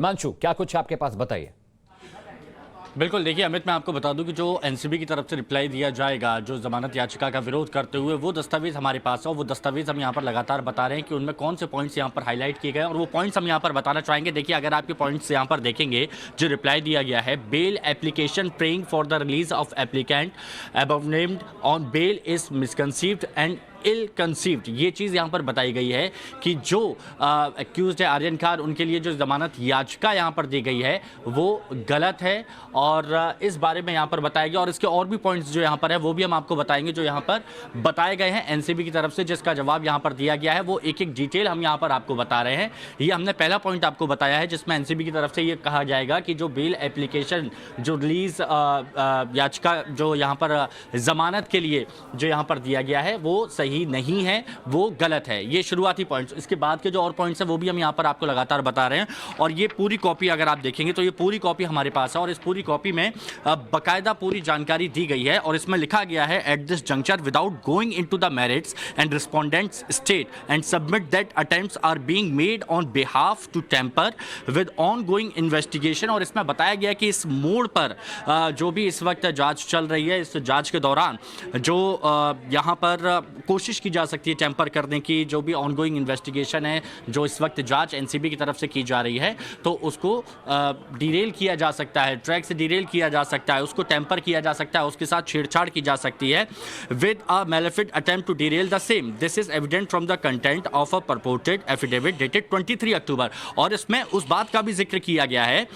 हिमांशु, क्या कुछ आपके पास, बताइए। बिल्कुल, देखिए अमित, मैं आपको बता दूं कि जो एनसीबी की तरफ से रिप्लाई दिया जाएगा जो जमानत याचिका का विरोध करते हुए, वो दस्तावेज हमारे पास है और वो दस्तावेज हम यहाँ पर लगातार बता रहे हैं कि उनमें कौन से पॉइंट्स यहाँ पर हाईलाइट किए गए और वो पॉइंट्स हम यहाँ पर बताना चाहेंगे। देखिए, अगर आपके पॉइंट्स यहाँ पर देखेंगे, जो रिप्लाई दिया गया है, bail application praying for the release of applicant above named on bail is misconceived and ill conceived. ये चीज़ यहाँ पर बताई गई है कि जो एक्यूज्ड है आर्यन खान, उनके लिए जो जमानत याचिका यहाँ पर दी गई है वो गलत है और इस बारे में यहाँ पर बताया गया। और इसके और भी पॉइंट्स जो यहाँ पर है वो भी हम आपको बताएंगे, जो यहाँ पर बताए गए हैं एनसीबी की तरफ से, जिसका जवाब यहाँ पर दिया गया है। वो एक एक डिटेल हम यहाँ पर आपको बता रहे हैं। ये हमने पहला पॉइंट आपको बताया है जिसमें एनसीबी की तरफ से ये कहा जाएगा कि जो बेल एप्लीकेशन, जो रिलीज याचिका जो यहाँ पर जमानत के लिए जो यहाँ पर दिया गया है वो सही नहीं है, वो गलत है। ये शुरुआती पॉइंट्स। इसके बाद के जो और पॉइंट्स हैं वो भी हम यहाँ पर आपको लगातार बता रहे हैं। और ये पूरी कॉपी अगर आप देखेंगे तो ये पूरी कॉपी हमारे पास है और इस पूरी कॉपी में बकायदा पूरी जानकारी दी गई है और इसमें लिखा गया है, at this juncture without going into the merits and respondents state and submit that attempts are being made on behalf to tamper with ongoing investigation. और इसमें बताया गया कि इस मोड़ पर जो भी इस वक्त जांच चल रही है, इस जांच के दौरान जो यहाँ पर कोशिश की जा सकती है टेम्पर करने की, जो भी ऑनगोइंग इन्वेस्टिगेशन है, जो इस वक्त जांच एनसीबी की तरफ से की जा रही है, तो उसको डिरेल किया जा सकता है, ट्रैक से डिरेल किया जा सकता है, उसको टेम्पर किया जा सकता है, उसके साथ छेड़छाड़ की जा सकती है with a mala fide attempt to derail the same. This is evident from the content of a purported affidavit dated 23 October. और इसमें उस बात का भी जिक्र किया गया है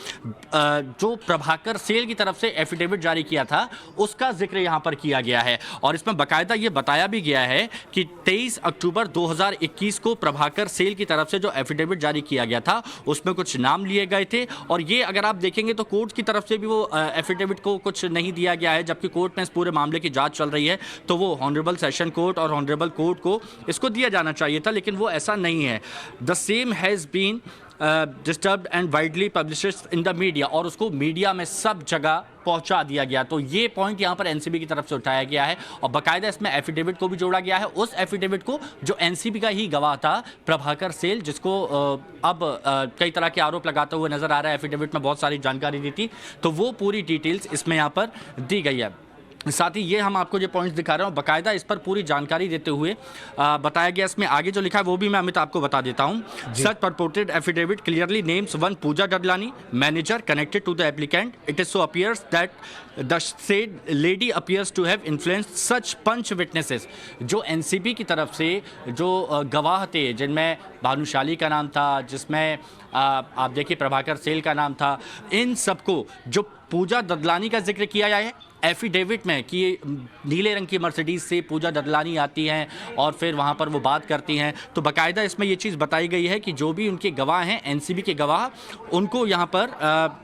जो प्रभाकर सेल की तरफ से एफिडेविट जारी किया था, उसका जिक्र यहाँ पर किया गया है। और इसमें बाकायदा ये बताया भी गया है कि 23 अक्टूबर 2021 को प्रभाकर सेल की तरफ से जो एफिडेविट जारी किया गया था उसमें कुछ नाम लिए गए थे। और ये अगर आप देखेंगे तो कोर्ट की तरफ से भी वो एफिडेविट को कुछ नहीं दिया गया है, जबकि कोर्ट में इस पूरे मामले की जांच चल रही है, तो वो ऑनरेबल सेशन कोर्ट और ऑनरेबल कोर्ट को इसको दिया जाना चाहिए था, लेकिन वो ऐसा नहीं है। The same has been disturbed and widely published in the media, और उसको मीडिया में सब जगह पहुंचा दिया गया। तो ये पॉइंट यहाँ पर एनसीबी की तरफ से उठाया गया है और बाकायदा इसमें एफिडेविट को भी जोड़ा गया है, उस एफिडेविट को जो एनसीबी का ही गवाह था प्रभाकर सेल, जिसको अब कई तरह के आरोप लगाते हुए नजर आ रहा है, एफिडेविट में बहुत सारी जानकारी दी थी, तो वो पूरी डिटेल्स इसमें यहाँ पर दी गई है। साथ ही ये हम आपको जो पॉइंट्स दिखा रहे हैं बाकायदा इस पर पूरी जानकारी देते हुए बताया गया। इसमें आगे जो लिखा है वो भी मैं अमित आपको बता देता हूं। Such purported affidavit clearly names one Pooja Dadlani, manager connected to the applicant. It is so appears that the said lady appears to have influenced such panch witnesses. जो एनसीबी की तरफ से जो गवाह थे, जिनमें भानुशाली का नाम था, जिसमें आप देखिए प्रभाकर सेल का नाम था, इन सबको जो पूजा ददलानी का जिक्र किया गया है एफिडेविट में कि नीले रंग की मर्सिडीज से पूजा ददलानी आती हैं और फिर वहाँ पर वो बात करती हैं, तो बाकायदा इसमें ये चीज़ बताई गई है कि जो भी उनके गवाह हैं, एनसीबी के गवाह, उनको यहाँ पर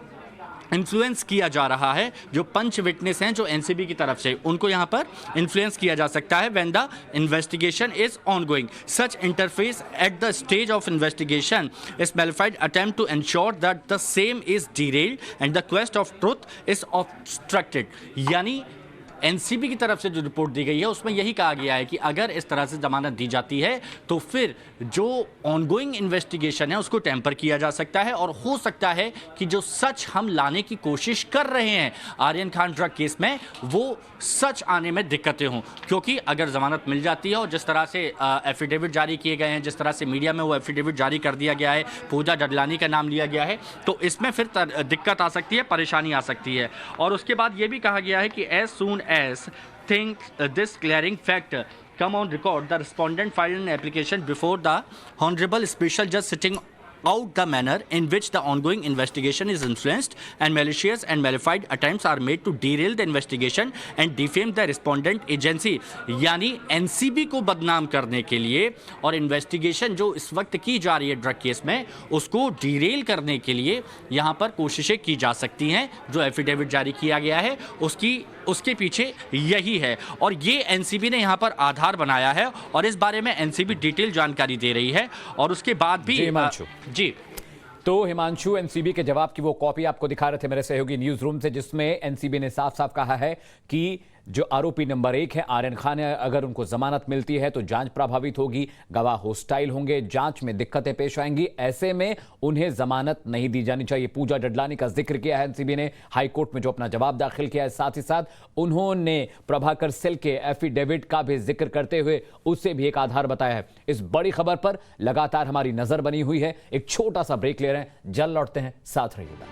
इन्फ्लुएंस किया जा रहा है। जो पंच विटनेस हैं जो एनसीबी की तरफ से, उनको यहाँ पर इन्फ्लुएंस किया जा सकता है when the investigation is ongoing. Such interface at the stage of investigation is malafide attempt to ensure that the same is derailed and the quest of truth is obstructed. यानी एनसीबी की तरफ से जो report दी गई है उसमें यही कहा गया है कि अगर इस तरह से जमानत दी जाती है तो फिर जो ऑनगोइंग इन्वेस्टिगेशन है उसको टेम्पर किया जा सकता है और हो सकता है कि जो सच हम लाने की कोशिश कर रहे हैं आर्यन खान ड्रग केस में, वो सच आने में दिक्कतें हों। क्योंकि अगर जमानत मिल जाती है और जिस तरह से एफिडेविट जारी किए गए हैं, जिस तरह से मीडिया में वो एफिडेविट जारी कर दिया गया है, पूजा डडलानी का नाम लिया गया है, तो इसमें फिर दिक्कत आ सकती है, परेशानी आ सकती है। और उसके बाद ये भी कहा गया है कि as soon as think this glaring fact come on record, the respondent filed an application before the Honorable Special Judge sitting out the manner in which the ongoing investigation is influenced and malicious and malified attempts are made to derail the investigation and defame the respondent agency। यानी NCB को बदनाम करने के लिए और investigation जो इस वक्त की जा रही है ड्रग केस में, उसको डिरेल करने के लिए यहाँ पर कोशिशें की जा सकती हैं। जो एफिडेविट जारी किया गया है उसके पीछे यही है और ये एनसीबी ने यहाँ पर आधार बनाया है और इस बारे में एनसीबी डिटेल जानकारी दे रही है। और उसके बाद भी जी तो हिमांशु, एनसीबी के जवाब की वो कॉपी आपको दिखा रहे थे मेरे सहयोगी न्यूज रूम से, जिसमें एनसीबी ने साफ साफ कहा है कि जो आरोपी नंबर 1 है आर्यन खान है, अगर उनको जमानत मिलती है तो जांच प्रभावित होगी, गवाह होस्टाइल होंगे, जांच में दिक्कतें पेश आएंगी। ऐसे में उन्हें जमानत नहीं दी जानी चाहिए। पूजा डडलानी का जिक्र किया है एनसीबी ने हाईकोर्ट में जो अपना जवाब दाखिल किया है। साथ ही साथ उन्होंने प्रभाकर सिल के एफिडेविट का भी जिक्र करते हुए उसे भी एक आधार बताया है। इस बड़ी खबर पर लगातार हमारी नजर बनी हुई है। एक छोटा सा ब्रेक ले रहे हैं, जल्द लौटते हैं, साथ रहिएगा।